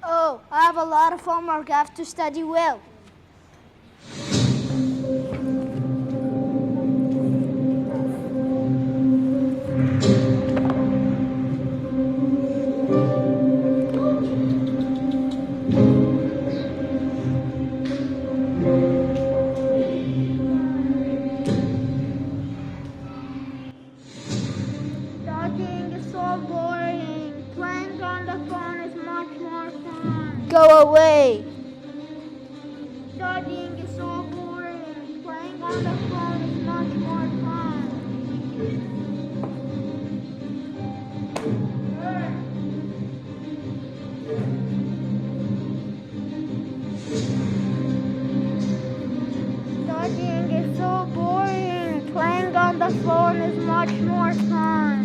Oh, I have a lot of homework. I have to study well. Studying is so boring. Playing on the phone is much more fun. Go away. Studying is so boring. Playing on the phone is much more fun. Studying is so boring. Playing on the phone is much more fun.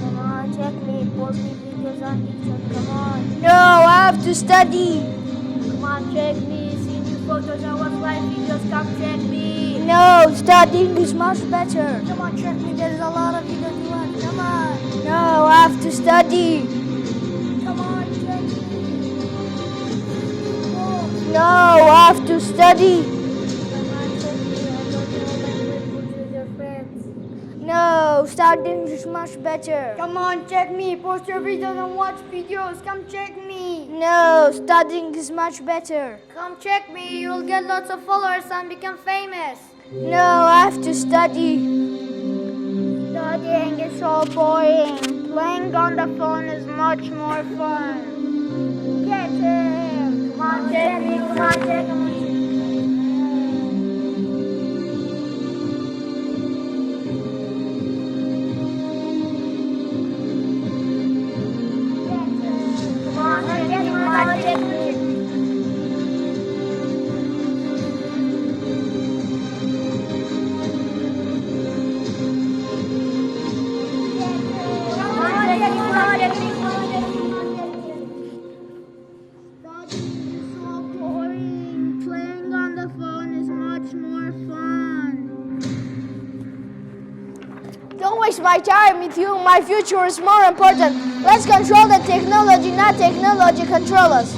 Come on, check me. Post me videos on YouTube. Come on. No, I have to study. Come on, check me. See new photos and watch live videos. Come check me. No, studying is much better. Come on, check me. There's a lot of videos to watch. Come on. No, I have to study. Come on, check me. Oh. No, I have to study. Come on, check me. I don't know when you put with your friends. No, studying is much better. Come on, check me. Post your videos and watch videos. Come check me. No, studying is much better. Come check me. You'll get lots of followers and become famous. No, I have to study. Studying is so boring. Playing on the phone is much more fun. Get him. Come on, check me. Come on, check me. Don't waste my time with you. My future is more important. Let's control the technology, not technology control us.